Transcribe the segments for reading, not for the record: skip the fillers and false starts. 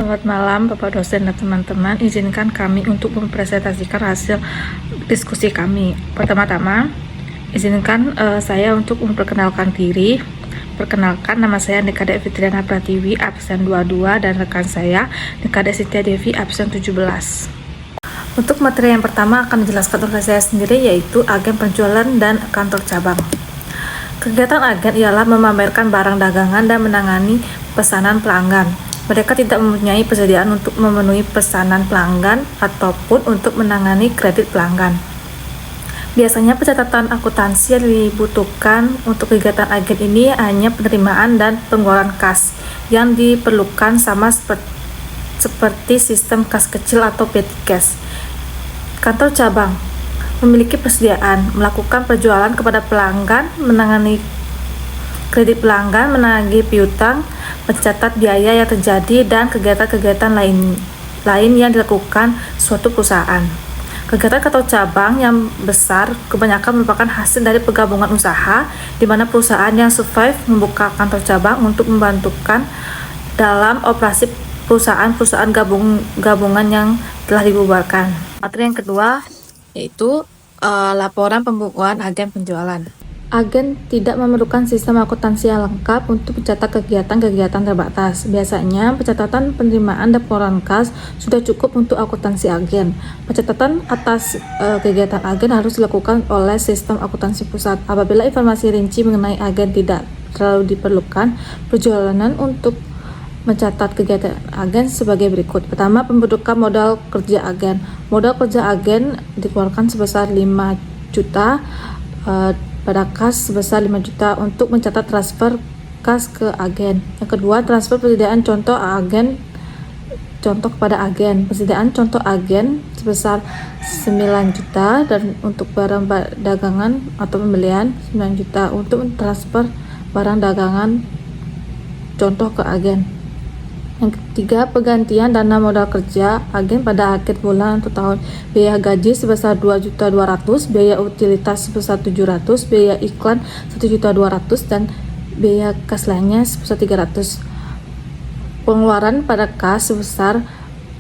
Selamat malam Bapak dosen dan teman-teman. Izinkan kami untuk mempresentasikan hasil diskusi kami. Pertama-tama, izinkan saya untuk memperkenalkan diri. Perkenalkan, nama saya Nikade Fitriana Pratiwi, absen 22, dan rekan saya Nikade Sintia Devi, absen 17. Untuk materi yang pertama akan dijelaskan oleh saya sendiri, yaitu agen penjualan dan kantor cabang. Kegiatan agen ialah memamerkan barang dagangan dan menangani pesanan pelanggan. Mereka tidak mempunyai persediaan untuk memenuhi pesanan pelanggan ataupun untuk menangani kredit pelanggan. Biasanya pencatatan akuntansi yang dibutuhkan untuk kegiatan agen ini hanya penerimaan dan pengeluaran kas yang diperlukan sama seperti sistem kas kecil atau petty cash. Kantor cabang memiliki persediaan melakukan penjualan kepada pelanggan, menangani kredit pelanggan, menagih piutang, mencatat biaya yang terjadi, dan kegiatan-kegiatan lain yang dilakukan suatu perusahaan. Kegiatan kantor cabang yang besar kebanyakan merupakan hasil dari penggabungan usaha, di mana perusahaan yang survive membuka kantor cabang untuk membantukan dalam operasi perusahaan-perusahaan gabungan yang telah dibubarkan. Materi yang kedua yaitu laporan pembukuan agen penjualan. Agen tidak memerlukan sistem akuntansi yang lengkap untuk mencatat kegiatan-kegiatan terbatas. Biasanya, pencatatan penerimaan dan pengeluaran kas sudah cukup untuk akuntansi agen. Pencatatan atas kegiatan agen harus dilakukan oleh sistem akuntansi pusat. Apabila informasi rinci mengenai agen tidak terlalu diperlukan, perjalanan untuk mencatat kegiatan agen sebagai berikut. Pertama, pembentukan modal kerja agen. Modal kerja agen dikeluarkan sebesar 5 juta pada kas sebesar 5 juta untuk mencatat transfer kas ke agen. Yang kedua, transfer persediaan contoh kepada agen. Persediaan contoh agen sebesar 9 juta dan untuk barang dagangan atau pembelian 9 juta untuk transfer barang dagangan contoh ke agen. Yang ketiga, penggantian dana modal kerja agen pada akhir bulan atau tahun. Biaya gaji sebesar 2.200.000, biaya utilitas sebesar 700, biaya iklan 1.200.000, dan biaya kas lainnya sebesar 300. Pengeluaran pada kas sebesar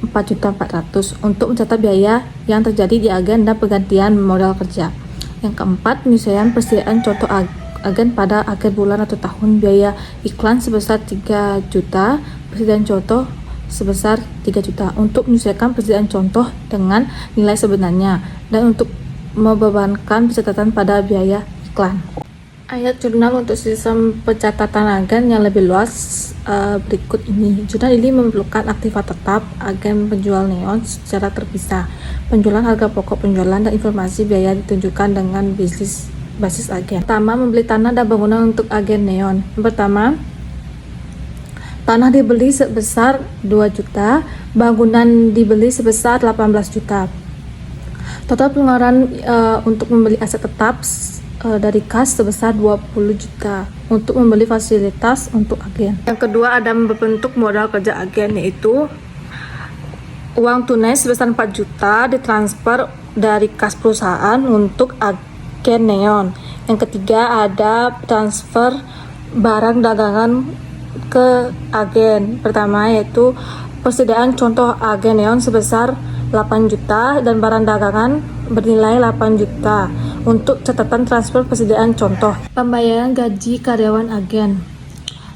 4.400.000 untuk mencatat biaya yang terjadi di agen dan penggantian modal kerja. Yang keempat, penyesuaian persediaan contoh agen pada akhir bulan atau tahun. Biaya iklan sebesar 3 juta, persediaan contoh sebesar 3 juta untuk menyesuaikan persediaan contoh dengan nilai sebenarnya dan untuk membebankan pencatatan pada biaya iklan. Ayat jurnal untuk sistem pencatatan agen yang lebih luas berikut ini. Jurnal ini memerlukan aktiva tetap agen penjual neon secara terpisah. Penjualan harga pokok penjualan dan informasi biaya ditunjukkan dengan basis agen. Pertama, membeli tanah dan bangunan untuk agen neon. Yang pertama, tanah dibeli sebesar 2 juta, bangunan dibeli sebesar 18 juta. Total pengeluaran untuk membeli aset tetap dari kas sebesar 20 juta untuk membeli fasilitas untuk agen. Yang kedua, ada membentuk modal kerja agen, yaitu uang tunai sebesar 4 juta ditransfer dari kas perusahaan untuk agen neon. Yang ketiga, ada transfer barang dagangan ke agen. Pertama yaitu persediaan contoh agen neon sebesar 8 juta dan barang dagangan bernilai 8 juta untuk catatan transfer persediaan contoh. Pembayaran gaji karyawan agen.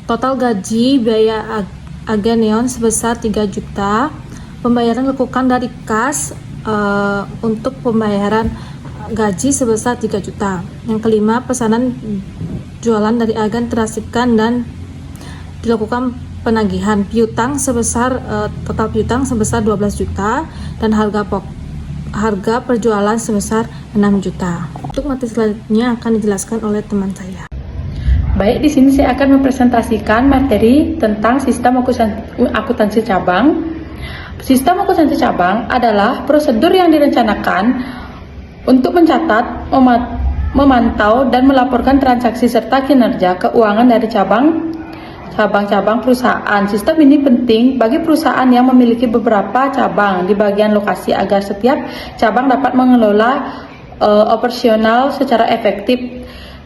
Total gaji biaya agen neon sebesar 3 juta. Pembayaran dilakukan dari kas untuk pembayaran gaji sebesar 3 juta. Yang kelima, pesanan jualan dari agen terasipkan dan dilakukan penagihan piutang sebesar total piutang sebesar 12 juta dan harga perjualan sebesar 6 juta. Untuk materi selanjutnya akan dijelaskan oleh teman saya. Baik, di sini saya akan mempresentasikan materi tentang sistem akuntansi cabang. Sistem akuntansi cabang adalah prosedur yang direncanakan untuk mencatat, memantau, dan melaporkan transaksi serta kinerja keuangan dari cabang-cabang perusahaan. Sistem ini penting bagi perusahaan yang memiliki beberapa cabang di bagian lokasi agar setiap cabang dapat mengelola operasional secara efektif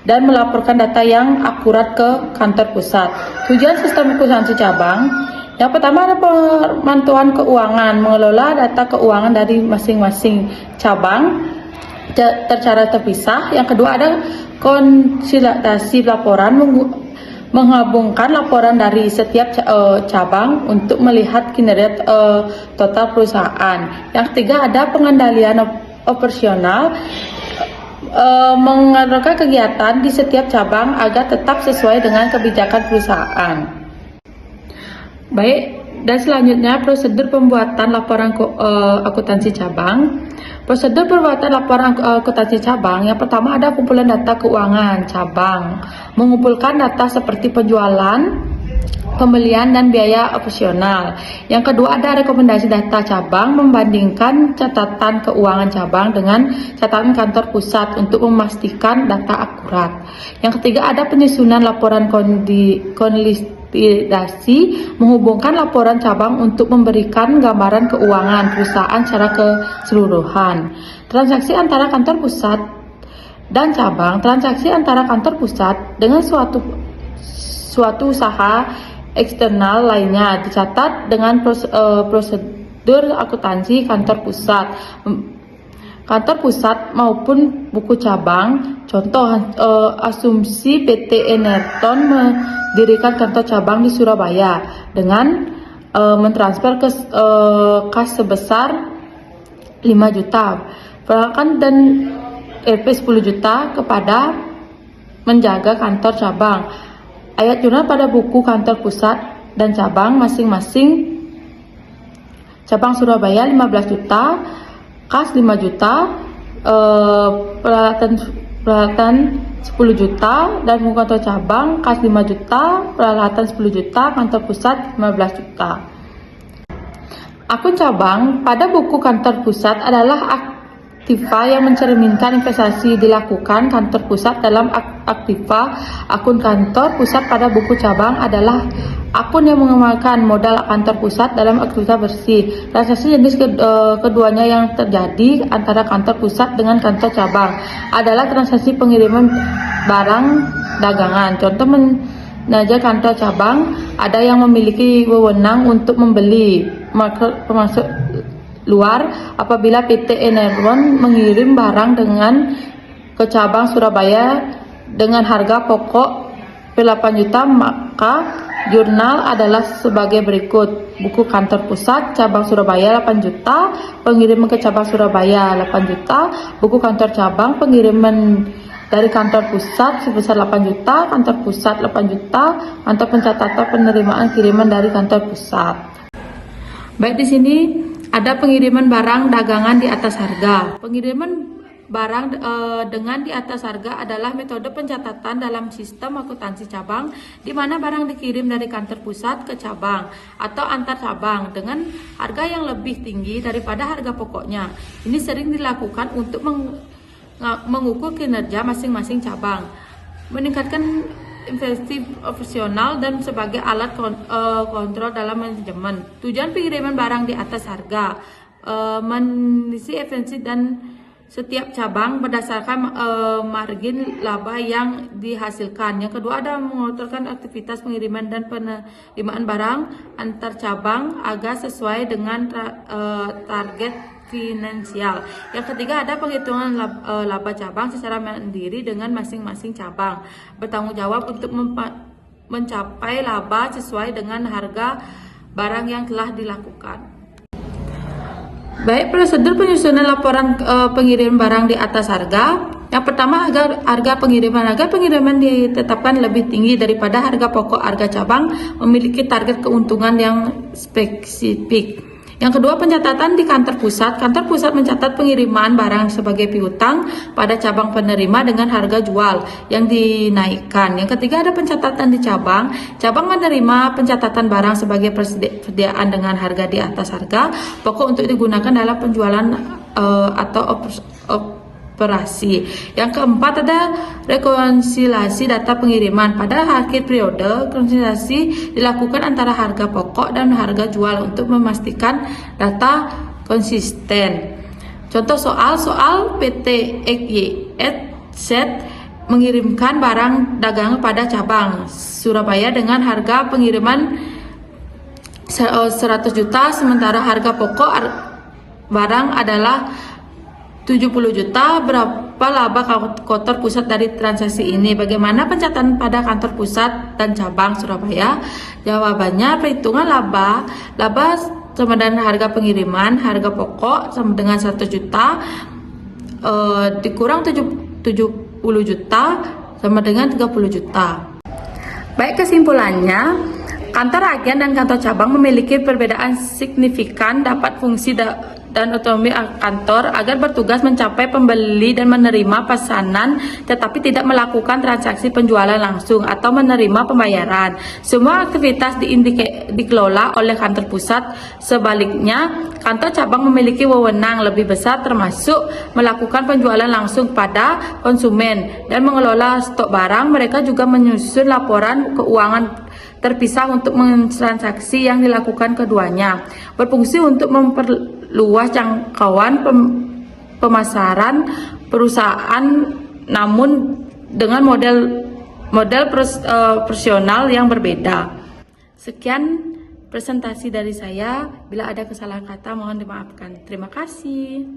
dan melaporkan data yang akurat ke kantor pusat. Tujuan sistem akuntansi cabang Yang pertama ada pemantauan keuangan, mengelola data keuangan dari masing-masing cabang secara terpisah. Yang kedua ada konsolidasi laporan, menggabungkan laporan dari setiap cabang untuk melihat kinerja total perusahaan. Yang ketiga ada pengendalian operasional, mengadakan kegiatan di setiap cabang agar tetap sesuai dengan kebijakan perusahaan. Baik, dan selanjutnya prosedur pembuatan laporan akuntansi cabang. Prosedur pembuatan laporan akuntansi cabang, yang pertama ada kumpulan data keuangan cabang, mengumpulkan data seperti penjualan, pembelian dan biaya operasional. Yang kedua ada rekomendasi data cabang, membandingkan catatan keuangan cabang dengan catatan kantor pusat untuk memastikan data akurat. Yang ketiga ada penyusunan laporan konsolidasi, menghubungkan laporan cabang untuk memberikan gambaran keuangan perusahaan secara keseluruhan. Transaksi antara kantor pusat dan cabang, transaksi antara kantor pusat dengan suatu usaha eksternal lainnya dicatat dengan prosedur akuntansi kantor pusat maupun buku cabang. Contoh, asumsi PT Enerton mendirikan kantor cabang di Surabaya dengan mentransfer kas sebesar 5 juta, perangkat dan RP 10 juta kepada menjaga kantor cabang. Ayat jurnal pada buku kantor pusat dan cabang masing-masing. Cabang Surabaya 15 juta, kas 5 juta, peralatan 10 juta, dan buku kantor cabang kas 5 juta, peralatan 10 juta, kantor pusat 15 juta. Akun cabang pada buku kantor pusat adalah aktiva yang mencerminkan investasi dilakukan kantor pusat. Dalam aktiva akun kantor pusat pada buku cabang adalah akun yang mengamalkan modal kantor pusat dalam aktivitas bersih. Transaksi jenis keduanya yang terjadi antara kantor pusat dengan kantor cabang adalah transaksi pengiriman barang dagangan. Contoh menaja kantor cabang ada yang memiliki wewenang untuk membeli termasuk luar apabila PT Enerton mengirim barang ke cabang Surabaya dengan harga pokok 8 juta, maka jurnal adalah sebagai berikut. Buku kantor pusat cabang Surabaya 8 juta, pengiriman ke cabang Surabaya 8 juta, buku kantor cabang pengiriman dari kantor pusat sebesar 8 juta, kantor pusat 8 juta, kantor pencatatan penerimaan kiriman dari kantor pusat. Baik, di sini ada pengiriman barang dagangan di atas harga. Pengiriman barang dengan di atas harga adalah metode pencatatan dalam sistem akuntansi cabang, di mana barang dikirim dari kantor pusat ke cabang atau antar cabang dengan harga yang lebih tinggi daripada harga pokoknya. Ini sering dilakukan untuk mengukur kinerja masing-masing cabang, meningkatkan investasi operasional dan sebagai alat kontrol dalam manajemen. Tujuan pengiriman barang di atas harga mengisi efisiensi dan setiap cabang berdasarkan margin laba yang dihasilkan. Yang kedua ada mengaturkan aktivitas pengiriman dan penerimaan barang antar cabang agar sesuai dengan target finansial. Yang ketiga ada penghitungan laba cabang secara mandiri dengan masing-masing cabang bertanggung jawab untuk mencapai laba sesuai dengan harga barang yang telah dilakukan. Baik, prosedur penyusunan laporan pengiriman barang di atas harga. Yang pertama, harga pengiriman ditetapkan lebih tinggi daripada harga pokok. Harga cabang memiliki target keuntungan yang spesifik. Yang kedua, pencatatan di kantor pusat. Kantor pusat mencatat pengiriman barang sebagai piutang pada cabang penerima dengan harga jual yang dinaikkan. Yang ketiga, ada pencatatan di cabang. Cabang menerima pencatatan barang sebagai persediaan dengan harga di atas harga pokok untuk digunakan dalam penjualan atau operasi. Yang keempat ada rekonsiliasi data pengiriman. Pada akhir periode, rekonsiliasi dilakukan antara harga pokok dan harga jual untuk memastikan data konsisten. Contoh soal PT XYZ mengirimkan barang dagangan pada cabang Surabaya dengan harga pengiriman 10 100 juta, sementara harga pokok barang adalah 70 juta. Berapa laba kantor pusat dari transaksi ini? Bagaimana pencatatan pada kantor pusat dan cabang Surabaya? Jawabannya, perhitungan laba sama dengan harga pengiriman, harga pokok sama dengan 100 juta dikurang 70 juta sama dengan 30 juta. Baik, kesimpulannya, kantor agen dan kantor cabang memiliki perbedaan signifikan, dapat fungsi dan otonomi kantor agar bertugas mencapai pembeli dan menerima pesanan tetapi tidak melakukan transaksi penjualan langsung atau menerima pembayaran. Semua aktivitas dikelola oleh kantor pusat. Sebaliknya, kantor cabang memiliki wewenang lebih besar termasuk melakukan penjualan langsung pada konsumen dan mengelola stok barang. Mereka juga menyusun laporan keuangan terpisah untuk transaksi yang dilakukan keduanya, berfungsi untuk memperluas jangkauan pemasaran perusahaan namun dengan model profesional yang berbeda. Sekian presentasi dari saya. Bila ada kesalahan kata mohon dimaafkan. Terima kasih.